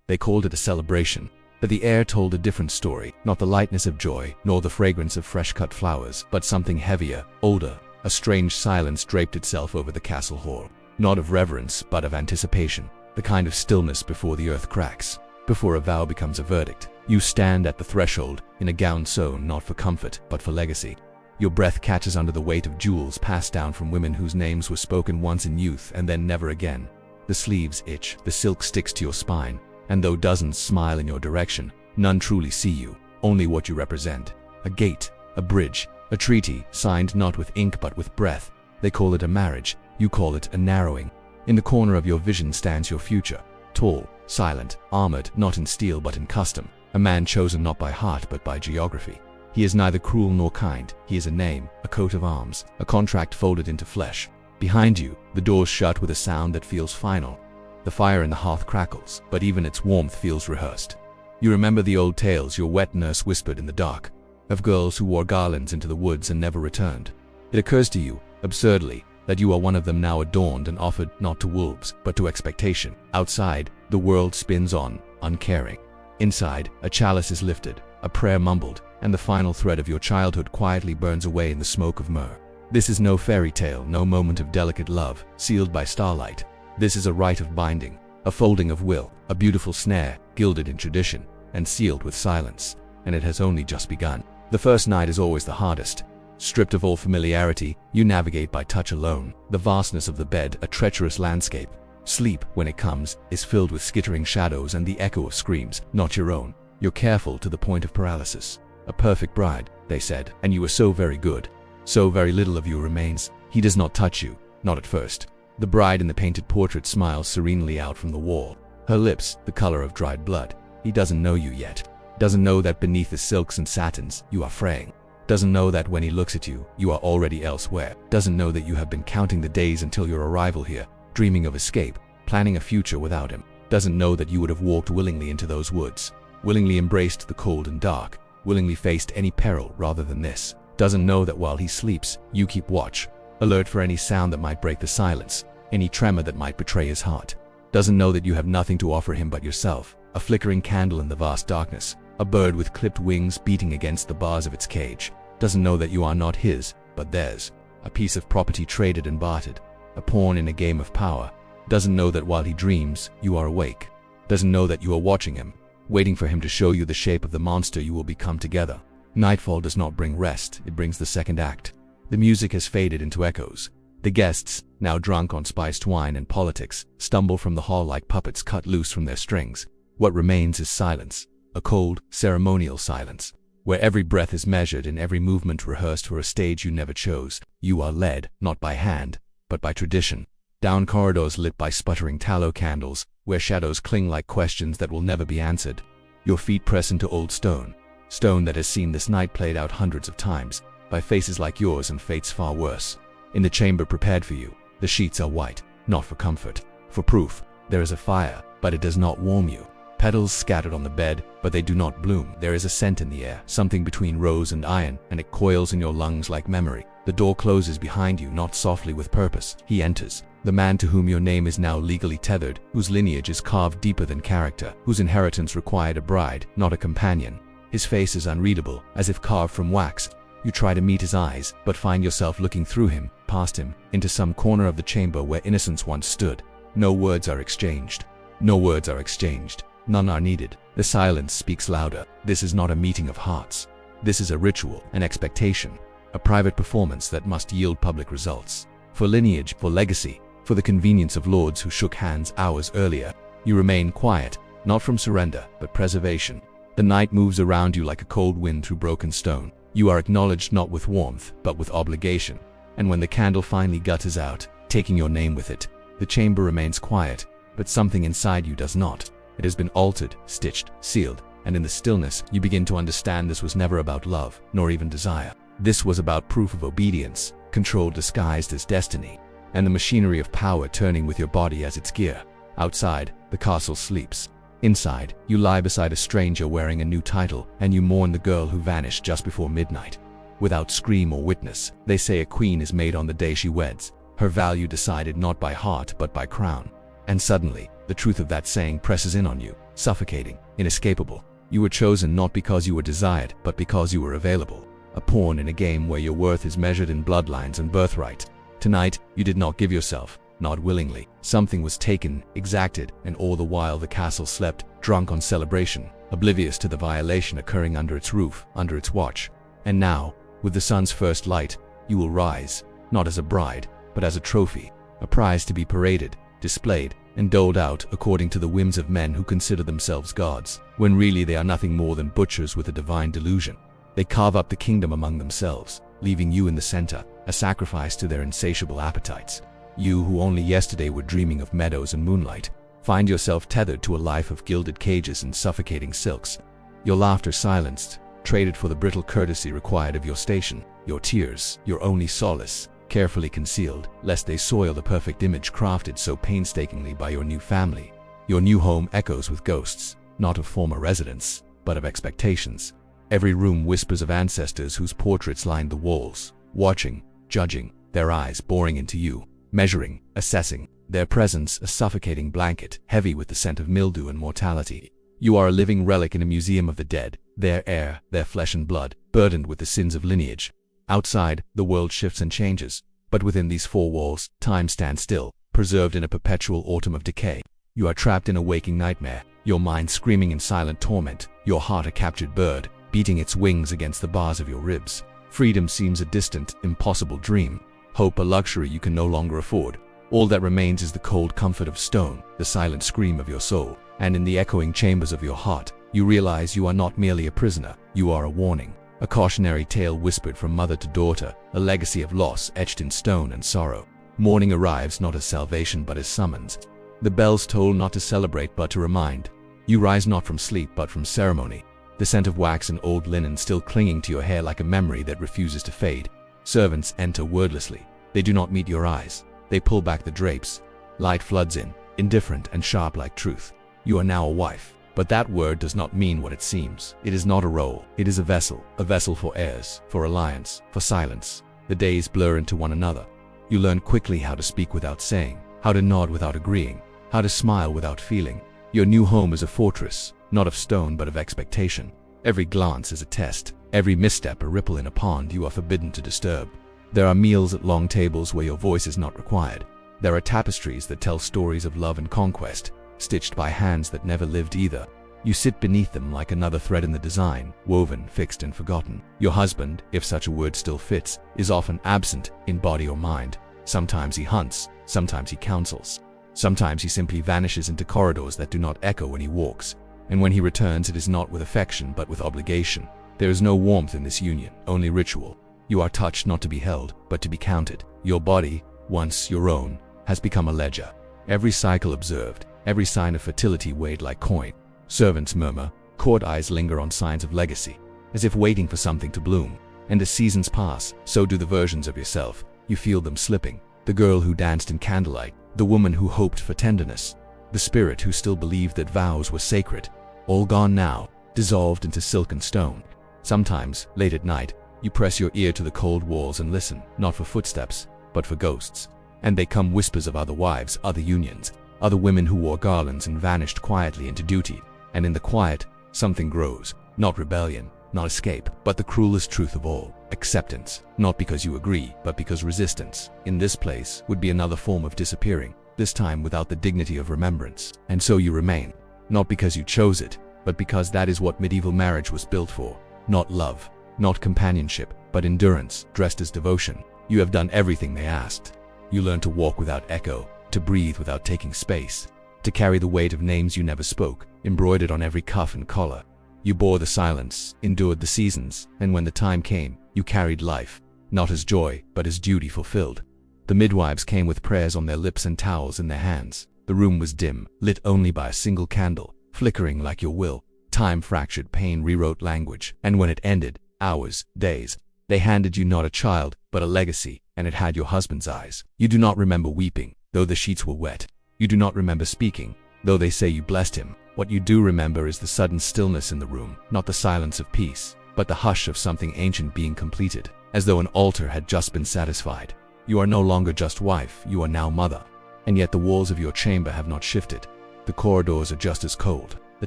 They called it a celebration. But the air told a different story, not the lightness of joy, nor the fragrance of fresh-cut flowers, but something heavier, older. A strange silence draped itself over the castle hall. Not of reverence, but of anticipation. The kind of stillness before the earth cracks, before a vow becomes a verdict. You stand at the threshold, in a gown sewn not for comfort, but for legacy. Your breath catches under the weight of jewels passed down from women whose names were spoken once in youth and then never again. The sleeves itch, the silk sticks to your spine, and though dozens smile in your direction, none truly see you, only what you represent. A gate, a bridge, a treaty, signed not with ink but with breath. They call it a marriage, you call it a narrowing. In the corner of your vision stands your future, tall, silent, armored not in steel but in custom, a man chosen not by heart but by geography. He is neither cruel nor kind, he is a name, a coat of arms, a contract folded into flesh. Behind you, the doors shut with a sound that feels final. The fire in the hearth crackles, but even its warmth feels rehearsed. You remember the old tales your wet nurse whispered in the dark, of girls who wore garlands into the woods and never returned. It occurs to you, absurdly, that you are one of them now adorned and offered not to wolves, but to expectation. Outside, the world spins on, uncaring. Inside, a chalice is lifted, a prayer mumbled, and the final thread of your childhood quietly burns away in the smoke of myrrh. This is no fairy tale, no moment of delicate love, sealed by starlight. This is a rite of binding, a folding of will, a beautiful snare, gilded in tradition, and sealed with silence, and it has only just begun. The first night is always the hardest. Stripped of all familiarity, you navigate by touch alone. The vastness of the bed, a treacherous landscape. Sleep, when it comes, is filled with skittering shadows and the echo of screams, not your own. You're careful to the point of paralysis. A perfect bride, they said, and you were so very good. So very little of you remains. He does not touch you, not at first. The bride in the painted portrait smiles serenely out from the wall. Her lips, the color of dried blood. He doesn't know you yet. Doesn't know that beneath the silks and satins, you are fraying. Doesn't know that when he looks at you, you are already elsewhere. Doesn't know that you have been counting the days until your arrival here, dreaming of escape, planning a future without him. Doesn't know that you would have walked willingly into those woods, willingly embraced the cold and dark, willingly faced any peril rather than this. Doesn't know that while he sleeps, you keep watch, alert for any sound that might break the silence, any tremor that might betray his heart. Doesn't know that you have nothing to offer him but yourself, a flickering candle in the vast darkness, a bird with clipped wings beating against the bars of its cage. Doesn't know that you are not his, but theirs, a piece of property traded and bartered, a pawn in a game of power. Doesn't know that while he dreams, you are awake. Doesn't know that you are watching him, waiting for him to show you the shape of the monster you will become together. Nightfall does not bring rest, it brings the second act. The music has faded into echoes. The guests, now drunk on spiced wine and politics, stumble from the hall like puppets cut loose from their strings. What remains is silence, a cold, ceremonial silence, where every breath is measured and every movement rehearsed for a stage you never chose. You are led, not by hand, but by tradition, down corridors lit by sputtering tallow candles, where shadows cling like questions that will never be answered. Your feet press into old stone, stone that has seen this night played out hundreds of times, by faces like yours and fates far worse. In the chamber prepared for you, the sheets are white, not for comfort, for proof. There is a fire, but it does not warm you. Petals scattered on the bed, but they do not bloom. There is a scent in the air, something between rose and iron, and it coils in your lungs like memory. The door closes behind you, not softly with purpose. He enters, the man to whom your name is now legally tethered, whose lineage is carved deeper than character, whose inheritance required a bride, not a companion. His face is unreadable, as if carved from wax. You try to meet his eyes, but find yourself looking through him, past him, into some corner of the chamber where innocence once stood. No words are exchanged. No words are exchanged. None are needed. The silence speaks louder. This is not a meeting of hearts. This is a ritual, an expectation, a private performance that must yield public results. For lineage, for legacy, for the convenience of lords who shook hands hours earlier, you remain quiet, not from surrender, but preservation. The night moves around you like a cold wind through broken stone. You are acknowledged not with warmth, but with obligation. And when the candle finally gutters out, taking your name with it, the chamber remains quiet, but something inside you does not. It has been altered, stitched, sealed, and in the stillness, you begin to understand this was never about love, nor even desire. This was about proof of obedience, control disguised as destiny, and the machinery of power turning with your body as its gear. Outside, the castle sleeps. Inside, you lie beside a stranger wearing a new title, and you mourn the girl who vanished just before midnight. Without scream or witness, they say a queen is made on the day she weds, her value decided not by heart but by crown. And suddenly, the truth of that saying presses in on you, suffocating, inescapable. You were chosen not because you were desired, but because you were available. A pawn in a game where your worth is measured in bloodlines and birthright. Tonight, you did not give yourself, not willingly. Something was taken, exacted, and all the while the castle slept, drunk on celebration, oblivious to the violation occurring under its roof, under its watch. And now, with the sun's first light, you will rise, not as a bride, but as a trophy, a prize to be paraded, displayed, and doled out according to the whims of men who consider themselves gods, when really they are nothing more than butchers with a divine delusion. They carve up the kingdom among themselves, leaving you in the center, a sacrifice to their insatiable appetites. You who only yesterday were dreaming of meadows and moonlight, find yourself tethered to a life of gilded cages and suffocating silks. Your laughter silenced, traded for the brittle courtesy required of your station. Your tears, your only solace, carefully concealed, lest they soil the perfect image crafted so painstakingly by your new family. Your new home echoes with ghosts, not of former residents, but of expectations. Every room whispers of ancestors whose portraits lined the walls, watching, judging, their eyes boring into you, measuring, assessing, their presence a suffocating blanket, heavy with the scent of mildew and mortality. You are a living relic in a museum of the dead, their air, their flesh and blood, burdened with the sins of lineage. Outside, the world shifts and changes, but within these four walls, time stands still, preserved in a perpetual autumn of decay. You are trapped in a waking nightmare, your mind screaming in silent torment, your heart a captured bird, beating its wings against the bars of your ribs. Freedom seems a distant, impossible dream, hope a luxury you can no longer afford. All that remains is the cold comfort of stone, the silent scream of your soul, and in the echoing chambers of your heart, you realize you are not merely a prisoner, you are a warning, a cautionary tale whispered from mother to daughter, a legacy of loss etched in stone and sorrow. Morning arrives not as salvation but as summons. The bells toll not to celebrate but to remind. You rise not from sleep but from ceremony, the scent of wax and old linen still clinging to your hair like a memory that refuses to fade. Servants enter wordlessly. They do not meet your eyes. They pull back the drapes. Light floods in, indifferent and sharp like truth. You are now a wife. But that word does not mean what it seems. It is not a role. It is a vessel for heirs, for alliance, for silence. The days blur into one another. You learn quickly how to speak without saying, how to nod without agreeing, how to smile without feeling. Your new home is a fortress, not of stone but of expectation. Every glance is a test, every misstep a ripple in a pond you are forbidden to disturb. There are meals at long tables where your voice is not required. There are tapestries that tell stories of love and conquest, stitched by hands that never lived either. You sit beneath them like another thread in the design, woven, fixed and forgotten. Your husband, if such a word still fits, is often absent in body or mind. Sometimes he hunts, sometimes he counsels. Sometimes he simply vanishes into corridors that do not echo when he walks. And when he returns, it is not with affection but with obligation. There is no warmth in this union, only ritual. You are touched not to be held, but to be counted. Your body, once your own, has become a ledger. Every cycle observed, every sign of fertility weighed like coin. Servants murmur, court eyes linger on signs of legacy, as if waiting for something to bloom. And as seasons pass, so do the versions of yourself. You feel them slipping. The girl who danced in candlelight, the woman who hoped for tenderness, the spirit who still believed that vows were sacred. All gone now, dissolved into silk and stone. Sometimes, late at night, you press your ear to the cold walls and listen, not for footsteps, but for ghosts. And they come whispers of other wives, other unions, other women who wore garlands and vanished quietly into duty. And in the quiet, something grows, not rebellion, not escape, but the cruelest truth of all, acceptance. Not because you agree, but because resistance, in this place, would be another form of disappearing, this time without the dignity of remembrance. And so you remain, not because you chose it, but because that is what medieval marriage was built for. Not love, not companionship, but endurance, dressed as devotion. You have done everything they asked. You learned to walk without echo, to breathe without taking space, to carry the weight of names you never spoke, embroidered on every cuff and collar. You bore the silence, endured the seasons, and when the time came, you carried life, not as joy, but as duty fulfilled. The midwives came with prayers on their lips and towels in their hands. The room was dim, lit only by a single candle, flickering like your will. Time-fractured pain rewrote language, and when it ended, hours, days, they handed you not a child, but a legacy, and it had your husband's eyes. You do not remember weeping, though the sheets were wet. You do not remember speaking, though they say you blessed him. What you do remember is the sudden stillness in the room, not the silence of peace, but the hush of something ancient being completed, as though an altar had just been satisfied. You are no longer just wife, you are now mother. And yet the walls of your chamber have not shifted. The corridors are just as cold. The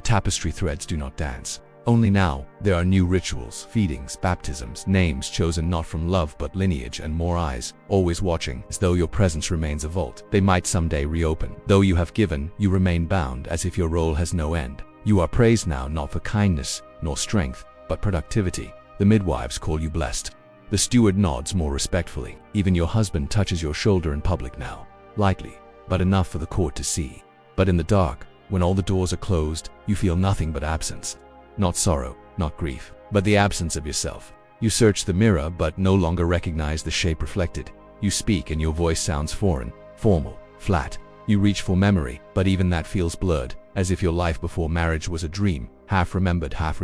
tapestry threads do not dance. Only now, there are new rituals, feedings, baptisms, names chosen not from love but lineage, and more eyes, always watching, as though your presence remains a vault. They might someday reopen. Though you have given, you remain bound, as if your role has no end. You are praised now not for kindness, nor strength, but productivity. The midwives call you blessed. The steward nods more respectfully. Even your husband touches your shoulder in public now. Lightly, but enough for the court to see. But in the dark, when all the doors are closed, you feel nothing but absence. Not sorrow, not grief, but the absence of yourself. You search the mirror but no longer recognize the shape reflected. You speak and your voice sounds foreign, formal, flat. You reach for memory, but even that feels blurred, as if your life before marriage was a dream, half remembered, half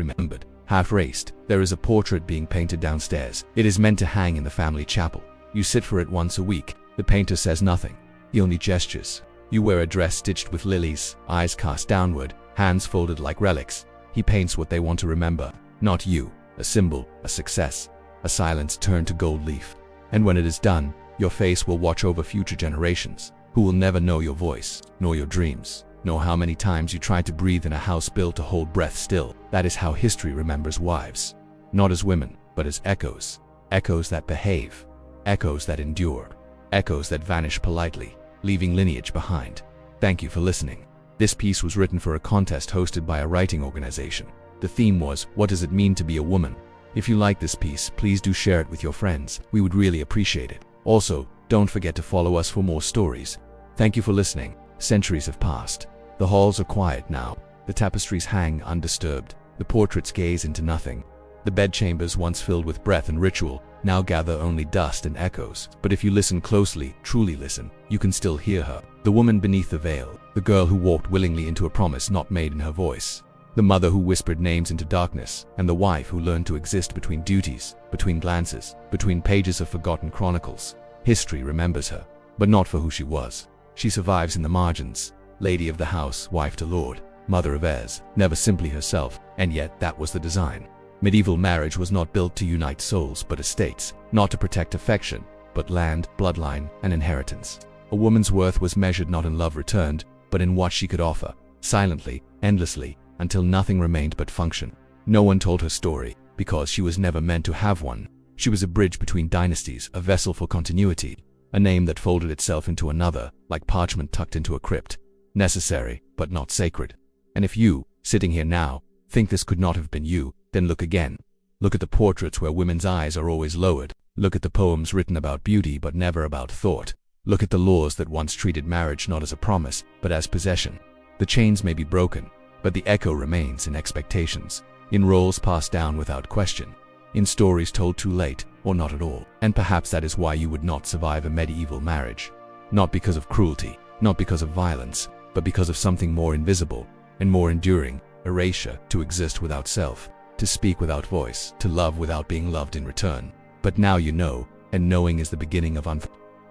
raced. There is a portrait being painted downstairs. It is meant to hang in the family chapel. You sit for it once a week. The painter says nothing. He only gestures. You wear a dress stitched with lilies, eyes cast downward, hands folded like relics. He paints what they want to remember, not you, a symbol, a success, a silence turned to gold leaf. And when it is done, your face will watch over future generations, who will never know your voice, nor your dreams, nor how many times you tried to breathe in a house built to hold breath still. That is how history remembers wives. Not as women, but as echoes. Echoes that behave, echoes that endure, echoes that vanish politely, leaving lineage behind. Thank you for listening. This piece was written for a contest hosted by a writing organization. The theme was, what does it mean to be a woman? If you like this piece, please do share it with your friends. We would really appreciate it. Also, don't forget to follow us for more stories. Thank you for listening. Centuries have passed. The halls are quiet now. The tapestries hang undisturbed. The portraits gaze into nothing. The bedchambers, once filled with breath and ritual, now gather only dust and echoes. But if you listen closely, truly listen, you can still hear her. The woman beneath the veil, the girl who walked willingly into a promise not made in her voice, the mother who whispered names into darkness, and the wife who learned to exist between duties, between glances, between pages of forgotten chronicles. History remembers her, but not for who she was. She survives in the margins, lady of the house, wife to lord, mother of heirs, never simply herself, and yet that was the design. Medieval marriage was not built to unite souls but estates, not to protect affection, but land, bloodline, and inheritance. A woman's worth was measured not in love returned, but in what she could offer, silently, endlessly, until nothing remained but function. No one told her story, because she was never meant to have one. She was a bridge between dynasties, a vessel for continuity, a name that folded itself into another, like parchment tucked into a crypt. Necessary, but not sacred. And if you, sitting here now, think this could not have been you, then look again. Look at the portraits where women's eyes are always lowered. Look at the poems written about beauty but never about thought. Look at the laws that once treated marriage not as a promise, but as possession. The chains may be broken, but the echo remains in expectations, in roles passed down without question, in stories told too late, or not at all. And perhaps that is why you would not survive a medieval marriage. Not because of cruelty, not because of violence, but because of something more invisible and more enduring, erasure, to exist without self, to speak without voice, to love without being loved in return. But now you know, and knowing is the beginning of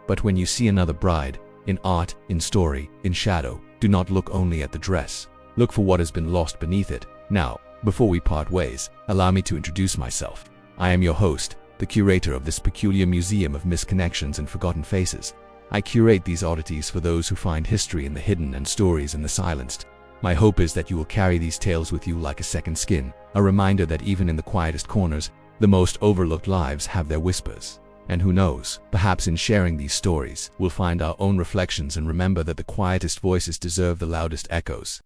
But when you see another bride, in art, in story, in shadow, do not look only at the dress. Look for what has been lost beneath it. Now, before we part ways, allow me to introduce myself. I am your host, the curator of this peculiar museum of misconnections and forgotten faces. I curate these oddities for those who find history in the hidden and stories in the silenced. My hope is that you will carry these tales with you like a second skin, a reminder that even in the quietest corners, the most overlooked lives have their whispers. And who knows, perhaps in sharing these stories, we'll find our own reflections and remember that the quietest voices deserve the loudest echoes.